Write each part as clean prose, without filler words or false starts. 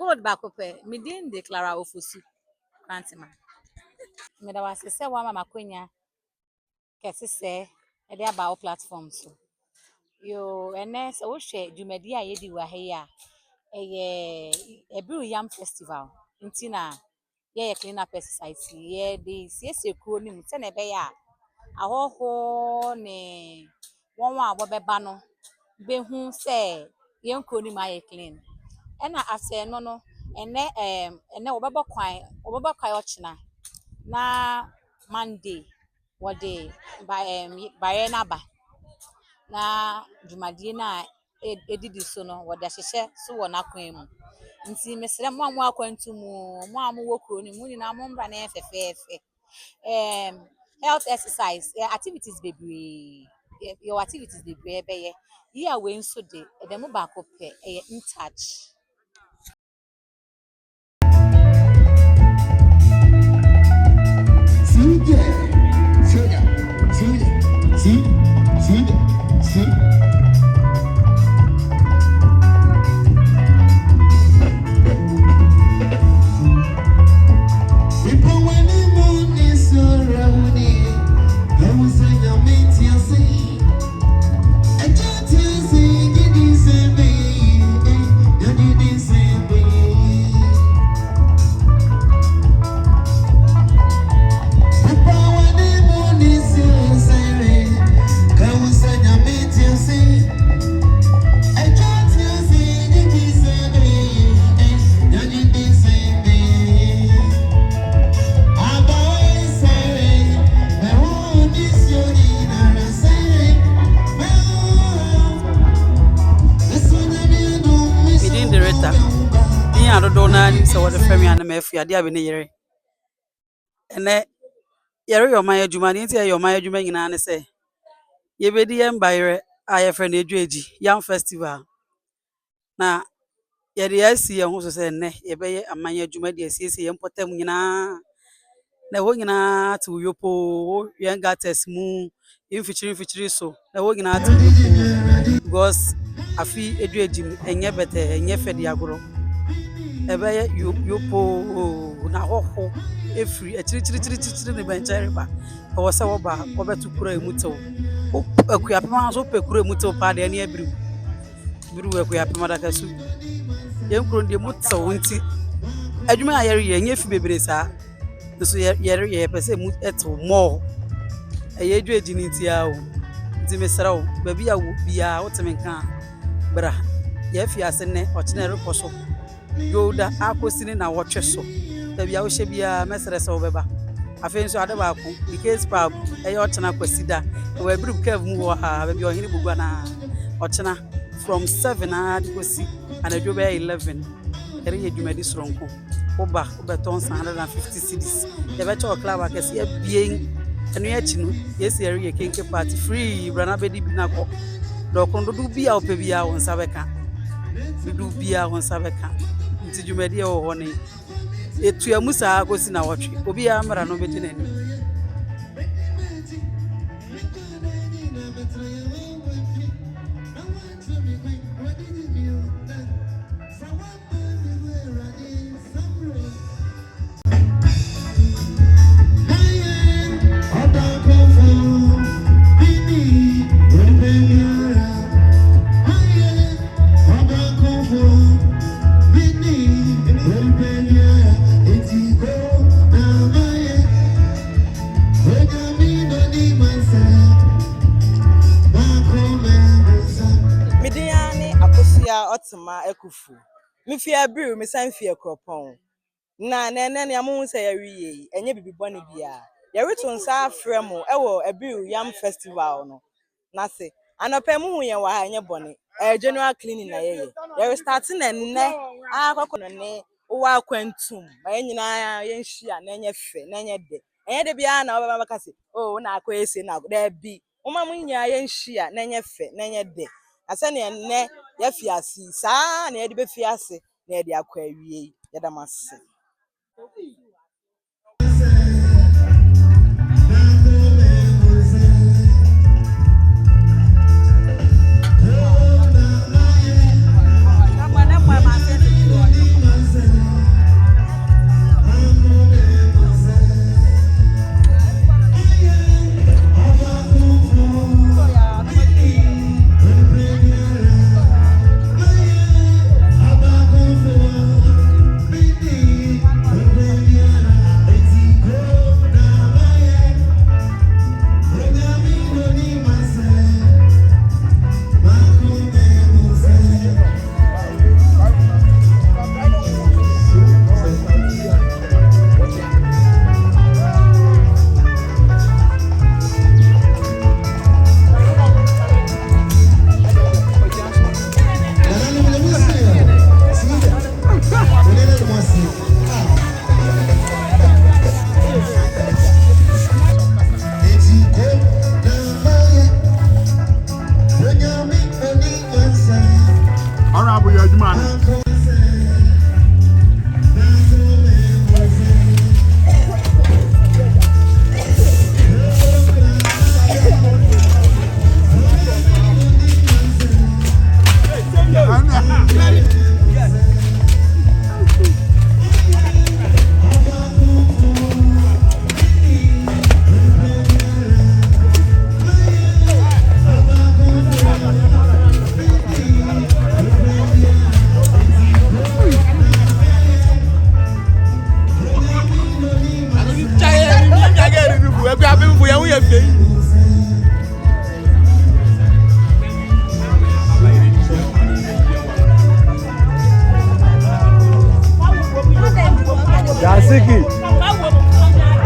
Abiriw Akuapem, me din declara ofusu Krantima. Me da wase se wa mama kwenya kese se e de aba o platform so. Yo ene se wo hwe dwumadi a yedi wa he ya eye Abiriw Yam Festival. Nti na ye clean up exercise ye de siesie kuro ni mu se na be ya ahoho ne won wa bobeba no be hu se ye kuro ni ma ye clean. Ena after no ene obeba kwan ochina na Monday wode by na ba na dwumadie na edidi so no wode ahyehye so wo na kwan mu nti mesere mo amu akwantu mu mo amu wokuro ni mu ni na mo mbra na efefefe health exercise activities bebre your activities bebre beye ye we nso de edem ba kope in touch. So what the family and me fi ade abene yere ene yere yo man adwuma ne ntia yo man adwuma nyina ne se ye bedi ye mbayere aye friend edweji Yam Festival na ye de asi ye ho so se ne ye beye aman adwuma de asiesie ye mpotam nyina na wo nyina te yopo ye ngates mu infichiri so na wo nyina te yopo because afi edweji enye bete enye fedi agoro ebe yopo na hoho efri chiri ne bencheri ba o se wo ba wo betu kura emutew Akuapem so pe kura emutew pa de ne Abiriw Akuapem da kasu ye nkro de mutew nti adwuma ayere ye nye fi bebre sa so yere ye pese mu eto mo eye dweji ni nti a o nti mesra o ba bia wo bia wo temenka bra ye fi ase ne o kine rekoso yoda akosini na wotwe so tabia wo hyebia mesere se wo beba afenso ade ba ko because pap eyo chena kwasida we Abiriw cave mu wo ha ba bi ohini bugwa na ochena from 7 ad kosi anadwo be 11 ere ye dwumadi soronko oba obeton 150 cedis ye be cho club akese ye bien enu ye chinu yes ere ye kenke party free brana bedi bi na ko dokondo du bia opebia won sabeka du bia won sabeka nti dwumadi wo ho ne etu amusa akosi na wotwe obi ya mara no bedi nani Fatma Ekufu. Me fi Abiriw, me san fi Akuapem. Na ya mo say yari yi, enye bibi boni bia. Yari to nsa afrɛ mo ɛwɔ Abiriw Yam Festival no. Na se anɔpɛ mu hu yɛn wɔ ha enye boni. General cleaning na yeye. Yari starting enne akɔkɔ no ne wa kwantum. Ma nyina yɛn hia na enye fɛ na enye de. Enye de bia na ɔbɛba bɛka se, "Oh, na akɔ ese na da bi." Uma mu nya yɛn hia na enye fɛ na enye de. Asa ne enne ya fi ase saa na yɛde be fi ase na yɛde akɔ awie. Yɛda mase.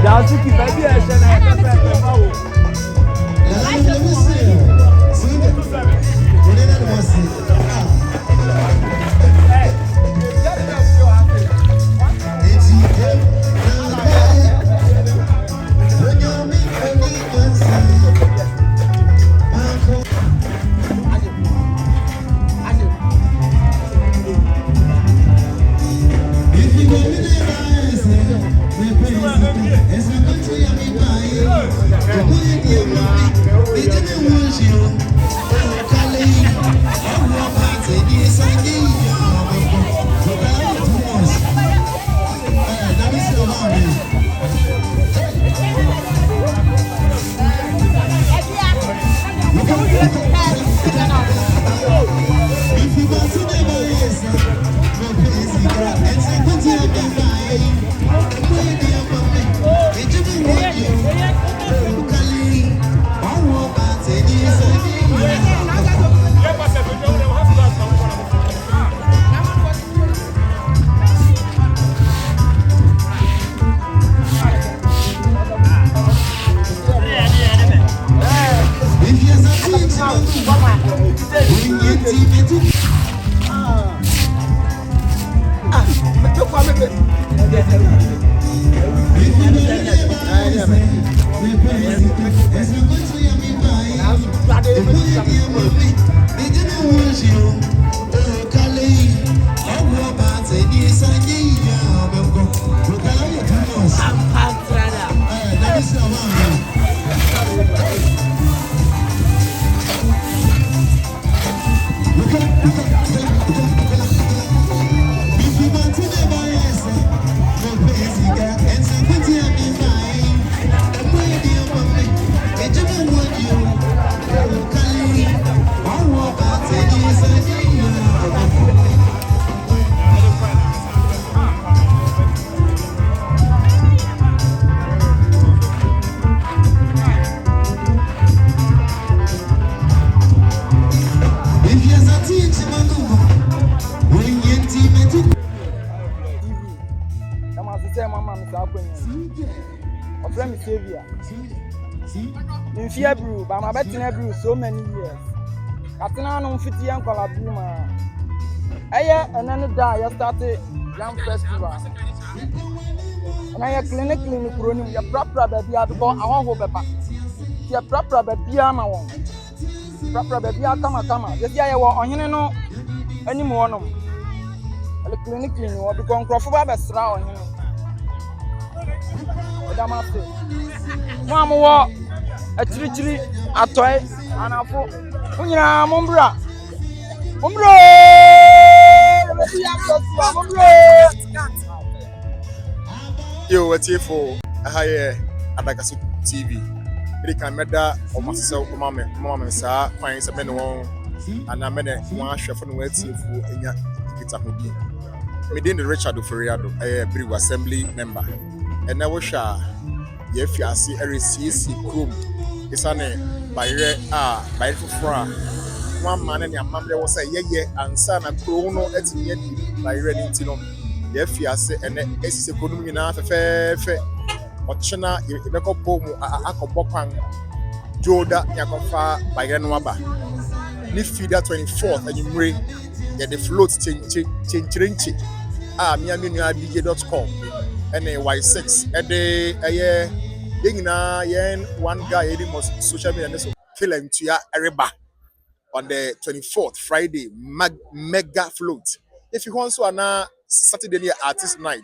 Jasiki, baby, I said saa akonnwa yi ɔfrɛ me Saviour mfi Abiriw ba ma bɛtena Abiriw so many years katena no mfiti yɛ nkwala bi ma ɛyɛ ɛnɛ ne da a yɛstarte Yam Festival ɛnɛ yɛ clinic kuro nim yɛprapra baabi a bɛbɔ ahɔho bɛba yɛprapra baabi a ma wɔn prapra baabi a kama yɛsi a yɛwɔ ɔhene no anim hɔnom ɛle clinic wɔ bikɔ nkurɔfo ba bɛsra ɔhene ɛda ma ase mo a mowɔ akyirikyiri atɔe anafo mo nyinaa mombra yɛbɛsi Yam Festival mombra Yo, what's here for a Adakasu TV? It can matter or myself, Mamma, sir, finds a man and I made one chef on the wet for in your ticket. Within the Richard Feriado, a Abiriw Assembly member, and I was sure if you see a CC Chrome, it's on a by for one man and your mother was a yeah, and son and chrono at the end by Renintino. If you say and it's a good enough fair Ochina Ibeko Pomu Akobokang Joda Yakofa by Renwaba. Nifida 24th and you bring the float change miamina.dj.com and a Y6 at the yen one guy in most social media kill him to ya Areba on the 24th Friday mega float. If you want to na Saturday near artist night,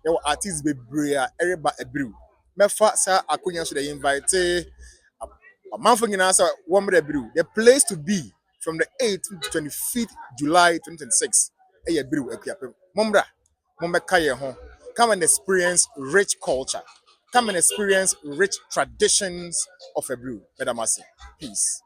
there were artists be bria Ereba Abiriw. Mefa sa akunya so they invite a month in answer one Abiriw. The place to be from the 8th to 25th July 2026. Abiriw Akuapem. Momba kaye ho. Come and experience rich culture. Come and experience rich traditions of Abiriw. Madam Asi. Peace.